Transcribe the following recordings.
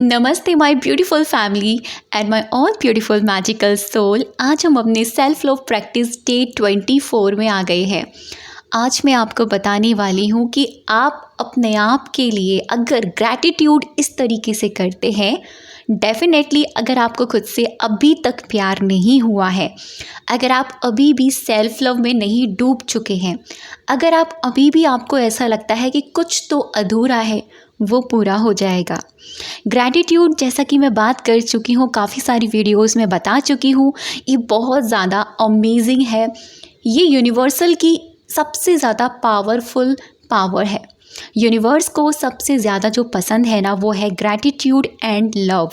नमस्ते my beautiful family and my all beautiful magical soul. आज हम अपने सेल्फ लव प्रैक्टिस डे 24 में आ गए हैं। आज मैं आपको बताने वाली हूँ कि आप अपने आप के लिए अगर ग्रैटिट्यूड इस तरीके से करते हैं, डेफिनेटली अगर आपको खुद से अभी तक प्यार नहीं हुआ है, अगर आप अभी भी सेल्फ लव में नहीं डूब चुके हैं, अगर आप अभी भी आपको ऐसा लगता है कि कुछ तो अधूरा है, वो पूरा हो जाएगा। ग्रैटिट्यूड जैसा कि मैं बात कर चुकी हूँ, काफ़ी सारी वीडियोस में बता चुकी हूँ, ये बहुत ज़्यादा अमेजिंग है। ये यूनिवर्सल की सबसे ज़्यादा पावरफुल पावर है। यूनिवर्स को सबसे ज़्यादा जो पसंद है ना, वो है ग्रैटिट्यूड एंड लव।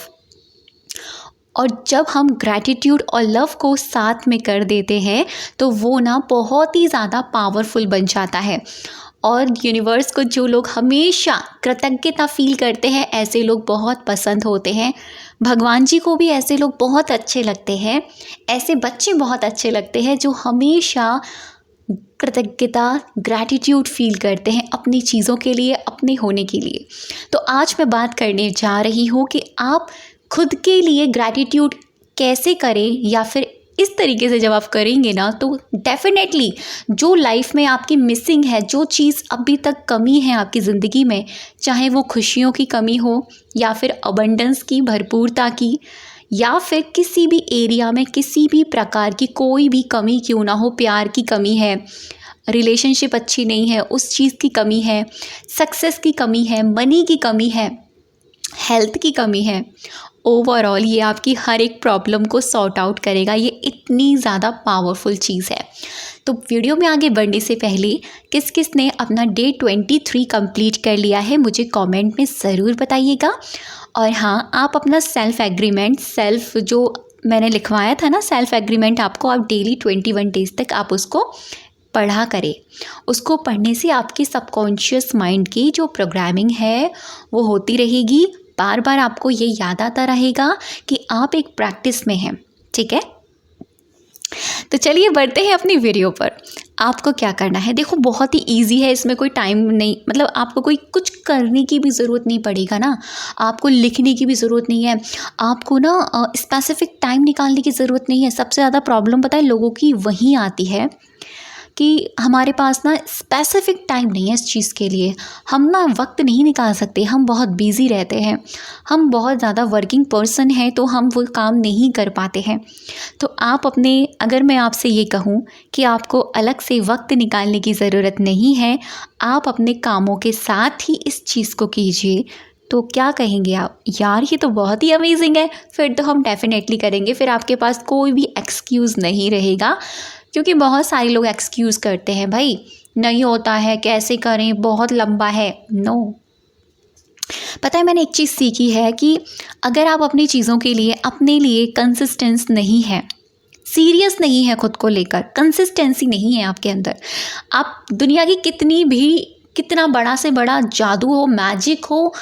और जब हम ग्रैटिट्यूड और लव को साथ में कर देते हैं तो वो ना बहुत ही ज़्यादा पावरफुल बन जाता है। और यूनिवर्स को जो लोग हमेशा कृतज्ञता फील करते हैं, ऐसे लोग बहुत पसंद होते हैं। भगवान जी को भी ऐसे लोग बहुत अच्छे लगते हैं। ऐसे बच्चे बहुत अच्छे लगते हैं जो हमेशा कृतज्ञता, ग्रैटिट्यूड फील करते हैं अपनी चीज़ों के लिए, अपने होने के लिए। तो आज मैं बात करने जा रही हूँ कि आप खुद के लिए ग्रैटिट्यूड कैसे करें, या फिर इस तरीके से जब आप करेंगे ना, तो डेफिनेटली जो लाइफ में आपकी मिसिंग है, जो चीज़ अभी तक कमी है आपकी ज़िंदगी में, चाहे वो खुशियों की कमी हो या फिर अबंडेंस की, भरपूरता की, या फिर किसी भी एरिया में किसी भी प्रकार की कोई भी कमी क्यों ना हो, प्यार की कमी है, रिलेशनशिप अच्छी नहीं है, उस चीज़ की कमी है, सक्सेस की कमी है, मनी की कमी है, हेल्थ की कमी है, ओवरऑल ये आपकी हर एक प्रॉब्लम को सॉर्ट आउट करेगा। ये इतनी ज़्यादा पावरफुल चीज़ है। तो वीडियो में आगे बढ़ने से पहले किस किस ने अपना डे 23 कंप्लीट कर लिया है, मुझे कमेंट में ज़रूर बताइएगा। और हाँ, आप अपना सेल्फ एग्रीमेंट, सेल्फ जो मैंने लिखवाया था ना, सेल्फ एग्रीमेंट, आपको आप डेली 21 डेज़ तक आप उसको पढ़ा करें। उसको पढ़ने से आपके सबकॉन्शियस माइंड की जो प्रोग्रामिंग है वो होती रहेगी। बार बार आपको ये याद आता रहेगा कि आप एक प्रैक्टिस में हैं। ठीक है, तो चलिए बढ़ते हैं अपनी वीडियो पर। आपको क्या करना है, देखो बहुत ही इजी है, इसमें कोई टाइम नहीं, मतलब आपको कोई कुछ करने की भी ज़रूरत नहीं पड़ेगा ना, आपको लिखने की भी ज़रूरत नहीं है, आपको ना स्पेसिफिक टाइम निकालने की ज़रूरत नहीं है। सबसे ज़्यादा प्रॉब्लम पता है लोगों की वहीं आती है कि हमारे पास ना स्पेसिफिक टाइम नहीं है इस चीज़ के लिए। हम ना वक्त नहीं निकाल सकते, हम बहुत बिज़ी रहते हैं, हम बहुत ज़्यादा वर्किंग पर्सन हैं, तो हम वो काम नहीं कर पाते हैं। तो आप अपने, अगर मैं आपसे ये कहूँ कि आपको अलग से वक्त निकालने की ज़रूरत नहीं है, आप अपने कामों के साथ ही इस चीज़ को कीजिए, तो क्या कहेंगे आप? यार ये तो बहुत ही अमेजिंग है, फिर तो हम डेफिनेटली करेंगे। फिर आपके पास कोई भी एक्सक्यूज़ नहीं रहेगा, क्योंकि बहुत सारे लोग एक्सक्यूज़ करते हैं, भाई नहीं होता है, कैसे करें, बहुत लंबा है। नो, पता है मैंने एक चीज़ सीखी है कि अगर आप अपनी चीज़ों के लिए, अपने लिए कंसिस्टेंस नहीं है, सीरियस नहीं है खुद को लेकर, कंसिस्टेंसी नहीं है आपके अंदर, आप दुनिया की कितना बड़ा से बड़ा जादू हो, मैजिक हो,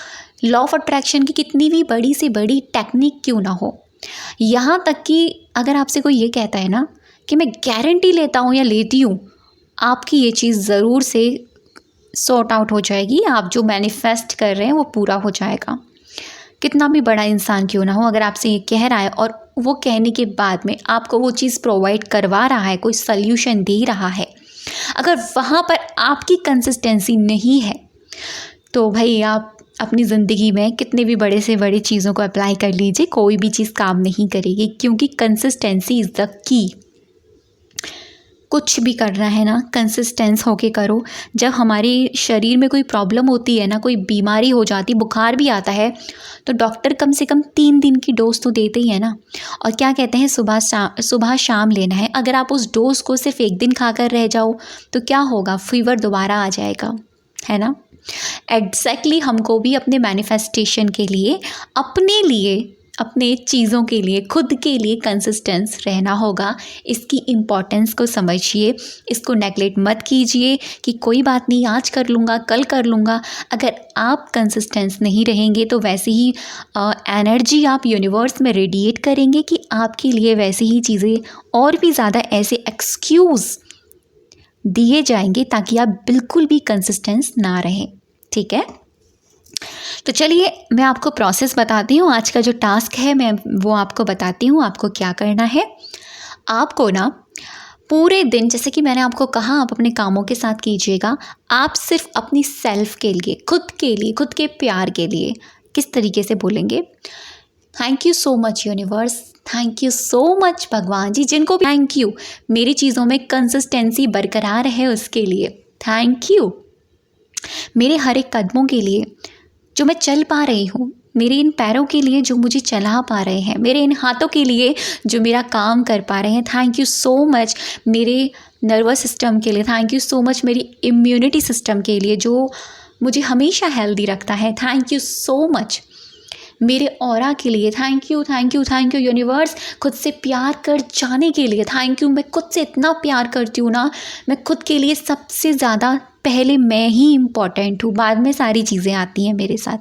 लॉ ऑफ अट्रैक्शन की कितनी भी बड़ी से बड़ी टेक्निक क्यों ना हो, यहाँ तक कि अगर आपसे कोई ये कहता है ना कि मैं गारंटी लेता हूँ या लेती हूँ, आपकी ये चीज़ ज़रूर से सॉर्ट आउट हो जाएगी, आप जो मैनिफेस्ट कर रहे हैं वो पूरा हो जाएगा। कितना भी बड़ा इंसान क्यों ना हो, अगर आपसे ये कह रहा है और वो कहने के बाद में आपको वो चीज़ प्रोवाइड करवा रहा है, कोई सल्यूशन दे रहा है, अगर वहाँ पर आपकी कंसिस्टेंसी नहीं है, तो भाई आप अपनी ज़िंदगी में कितने भी बड़े से बड़ी चीज़ों को अप्लाई कर लीजिए, कोई भी चीज़ काम नहीं करेगी, क्योंकि कंसिस्टेंसी इज़ द की। कुछ भी करना है ना, कंसिस्टेंस होके करो। जब हमारे शरीर में कोई प्रॉब्लम होती है ना, कोई बीमारी हो जाती, बुखार भी आता है, तो डॉक्टर कम से कम 3 दिन की डोज तो देते ही है ना। और क्या कहते हैं, सुबह शाम लेना है। अगर आप उस डोज को सिर्फ एक दिन खाकर रह जाओ तो क्या होगा, फीवर दोबारा आ जाएगा, है ना। एग्जैक्टली हमको भी अपने मैनिफेस्टेशन के लिए, अपने लिए, अपने चीज़ों के लिए, खुद के लिए कंसिस्टेंस रहना होगा। इसकी इम्पॉर्टेंस को समझिए, इसको नेगलेक्ट मत कीजिए कि कोई बात नहीं, आज कर लूँगा, कल कर लूँगा। अगर आप कंसिस्टेंस नहीं रहेंगे तो वैसे ही एनर्जी आप यूनिवर्स में रेडिएट करेंगे कि आपके लिए वैसे ही चीज़ें और भी ज़्यादा ऐसे एक्सक्यूज़ दिए जाएंगे ताकि आप बिल्कुल भी कंसिस्टेंस ना रहें। ठीक है, तो चलिए मैं आपको प्रोसेस बताती हूँ। आज का जो टास्क है मैं वो आपको बताती हूँ आपको क्या करना है। आपको ना पूरे दिन, जैसे कि मैंने आपको कहा, आप अपने कामों के साथ कीजिएगा। आप सिर्फ अपनी सेल्फ के लिए, खुद के लिए, खुद के प्यार के लिए किस तरीके से बोलेंगे? Thank you so much universe, thank you so much भगवान जी, जिनको भी थैंक यू, मेरी चीज़ों में कंसिस्टेंसी बरकरार है उसके लिए थैंक यू। मेरे हर एक कदमों के लिए जो मैं चल पा रही हूँ, मेरे इन पैरों के लिए जो मुझे चला पा रहे हैं, मेरे इन हाथों के लिए जो मेरा काम कर पा रहे हैं, थैंक यू सो मच। मेरे नर्वस सिस्टम के लिए थैंक यू सो मच। मेरी इम्यूनिटी सिस्टम के लिए जो मुझे हमेशा हेल्दी रखता है, थैंक यू सो मच। मेरे ऑरा के लिए thank you, thank you, thank you universe. खुद से प्यार कर जाने के लिए थैंक यू। मैं खुद से इतना प्यार करती हूँ ना, मैं खुद के लिए सबसे ज़्यादा पहले मैं ही इम्पॉर्टेंट हूँ, बाद में सारी चीज़ें आती हैं मेरे साथ।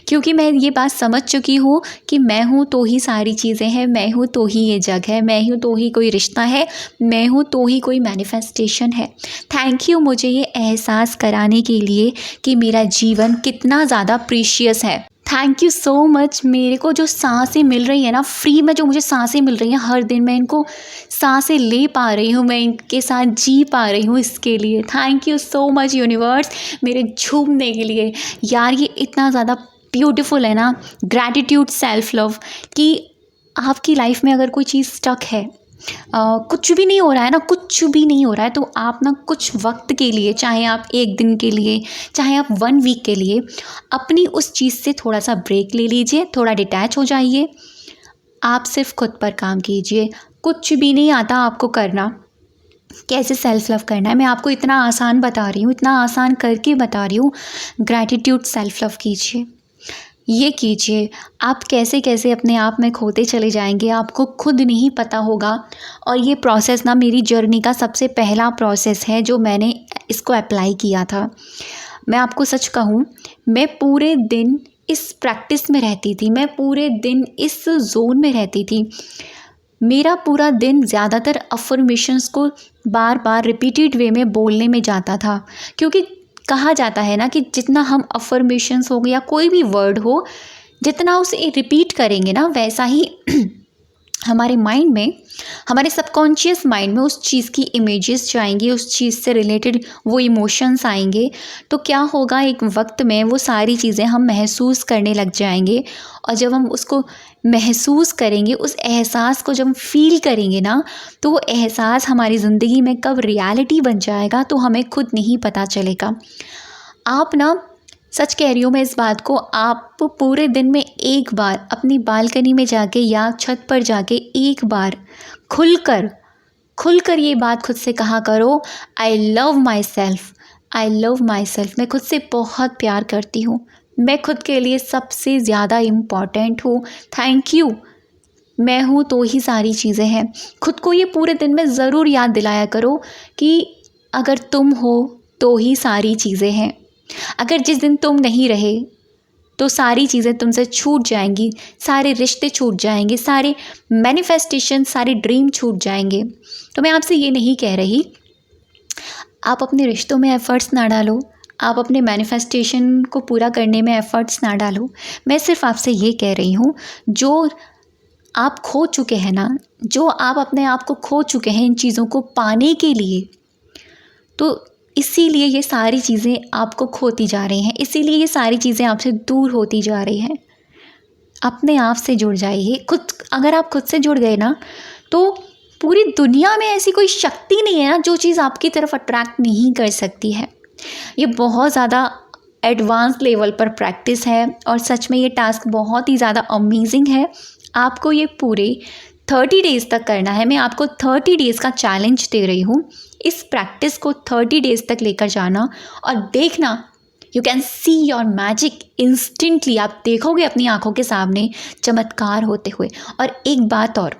क्योंकि मैं ये बात समझ चुकी हूँ कि मैं हूँ तो ही सारी चीज़ें हैं, मैं हूँ तो ही ये जग है, मैं हूँ तो ही कोई रिश्ता है, मैं हूँ तो ही कोई मैनिफेस्टेशन है। थैंक यू मुझे ये एहसास कराने के लिए कि मेरा जीवन कितना ज़्यादा प्रीशियस है। Thank you so much. मेरे को जो सांसें मिल रही है ना, फ्री में जो मुझे सांसें मिल रही हैं हर दिन, मैं इनको सांसें ले पा रही हूँ, मैं इनके साथ जी पा रही हूँ, इसके लिए thank you so much universe. मेरे झूमने के लिए यार, ये इतना ज़्यादा ब्यूटीफुल है ना, ग्रैटिट्यूड, सेल्फ लव, कि आपकी लाइफ में अगर कोई चीज़ स्टक है, कुछ भी नहीं हो रहा है ना, कुछ भी नहीं हो रहा है, तो आप ना कुछ वक्त के लिए, चाहे आप एक दिन के लिए, चाहे आप 1 वीक के लिए, अपनी उस चीज़ से थोड़ा सा ब्रेक ले लीजिए, थोड़ा डिटैच हो जाइए। आप सिर्फ खुद पर काम कीजिए। कुछ भी नहीं आता आपको करना, कैसे सेल्फ लव करना है मैं आपको इतना आसान बता रही हूँ, इतना आसान करके बता रही हूँ। ग्रैटिट्यूड, सेल्फ लव कीजिए, ये कीजिए। आप कैसे कैसे अपने आप में खोते चले जाएंगे, आपको खुद नहीं पता होगा। और ये प्रोसेस ना मेरी जर्नी का सबसे पहला प्रोसेस है जो मैंने इसको अप्लाई किया था। मैं आपको सच कहूँ, मैं पूरे दिन इस प्रैक्टिस में रहती थी, मैं पूरे दिन इस जोन में रहती थी। मेरा पूरा दिन ज़्यादातर अफर्मेशंस को बार बार रिपीटेड वे में बोलने में जाता था, क्योंकि कहा जाता है ना कि जितना हम अफर्मेशंस हो या कोई भी वर्ड हो, जितना उसे रिपीट करेंगे ना, वैसा ही हमारे माइंड में, हमारे सबकॉन्शियस माइंड में उस चीज़ की इमेजेस जाएंगी, उस चीज़ से रिलेटेड वो इमोशंस आएंगे। तो क्या होगा, एक वक्त में वो सारी चीज़ें हम महसूस करने लग जाएंगे। और जब हम उसको महसूस करेंगे, उस एहसास को जब हम फील करेंगे ना, तो वो एहसास हमारी ज़िंदगी में कब रियलिटी बन जाएगा तो हमें खुद नहीं पता चलेगा। आप ना, सच कह रही हूँ मैं इस बात को, आप पूरे दिन में एक बार अपनी बालकनी में जाके या छत पर जाके एक बार खुलकर ये बात खुद से कहा करो, I love my self, I love my self. मैं खुद से बहुत प्यार करती हूँ, मैं खुद के लिए सबसे ज़्यादा इम्पॉर्टेंट हूँ, थैंक यू। मैं हूँ तो ही सारी चीज़ें हैं। खुद को ये पूरे दिन में ज़रूर याद दिलाया करो कि अगर तुम हो तो ही सारी चीज़ें हैं। अगर जिस दिन तुम नहीं रहे तो सारी चीज़ें तुमसे छूट जाएंगी, सारे रिश्ते छूट जाएंगे, सारे मैनिफेस्टेशन, सारे ड्रीम छूट जाएंगे। तो मैं आपसे ये नहीं कह रही आप अपने रिश्तों में एफ़र्ट्स ना डालो, आप अपने मैनिफेस्टेशन को पूरा करने में एफ़र्ट्स ना डालो। मैं सिर्फ आपसे ये कह रही हूँ, जो आप खो चुके हैं ना, जो आप अपने आप को खो चुके हैं इन चीज़ों को पाने के लिए, तो इसीलिए ये सारी चीज़ें आपको खोती जा रही हैं, इसीलिए ये सारी चीज़ें आपसे दूर होती जा रही हैं। अपने आप से जुड़ जाइए। अगर आप खुद से जुड़ गए ना, तो पूरी दुनिया में ऐसी कोई शक्ति नहीं है ना जो चीज़ आपकी तरफ अट्रैक्ट नहीं कर सकती है। ये बहुत ज़्यादा एडवांस लेवल पर प्रैक्टिस है और सच में ये टास्क बहुत ही ज़्यादा अमेजिंग है। आपको ये पूरे 30 डेज़ तक करना है। मैं आपको 30 डेज़ का चैलेंज दे रही हूँ। इस प्रैक्टिस को 30 डेज़ तक लेकर जाना और देखना, you can see your magic instantly. आप देखोगे अपनी आंखों के सामने चमत्कार होते हुए। और एक बात और,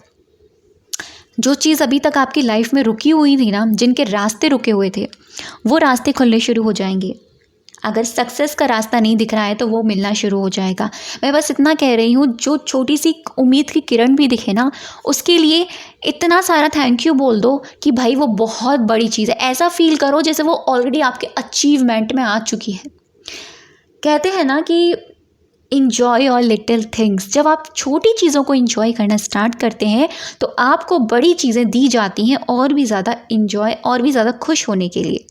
जो चीज़ अभी तक आपकी लाइफ में रुकी हुई थी ना, जिनके रास्ते रुके हुए थे, वो रास्ते खुलने शुरू हो जाएंगे। अगर सक्सेस का रास्ता नहीं दिख रहा है तो वो मिलना शुरू हो जाएगा। मैं बस इतना कह रही हूँ, जो छोटी सी उम्मीद की किरण भी दिखे ना, उसके लिए इतना सारा थैंक यू बोल दो कि भाई वो बहुत बड़ी चीज़ है। ऐसा फील करो जैसे वो ऑलरेडी आपके अचीवमेंट में आ चुकी है। कहते हैं ना कि इन्जॉय और लिटिल थिंग्स। जब आप छोटी चीज़ों को इन्जॉय करना स्टार्ट करते हैं तो आपको बड़ी चीज़ें दी जाती हैं और भी ज़्यादा इन्जॉय और भी ज़्यादा खुश होने के लिए।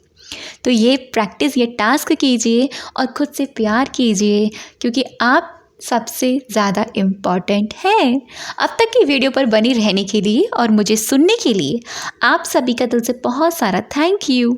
तो ये प्रैक्टिस, ये टास्क कीजिए और खुद से प्यार कीजिए, क्योंकि आप सबसे ज़्यादा इम्पॉर्टेंट हैं। अब तक की वीडियो पर बनी रहने के लिए और मुझे सुनने के लिए आप सभी का दिल से बहुत सारा थैंक यू।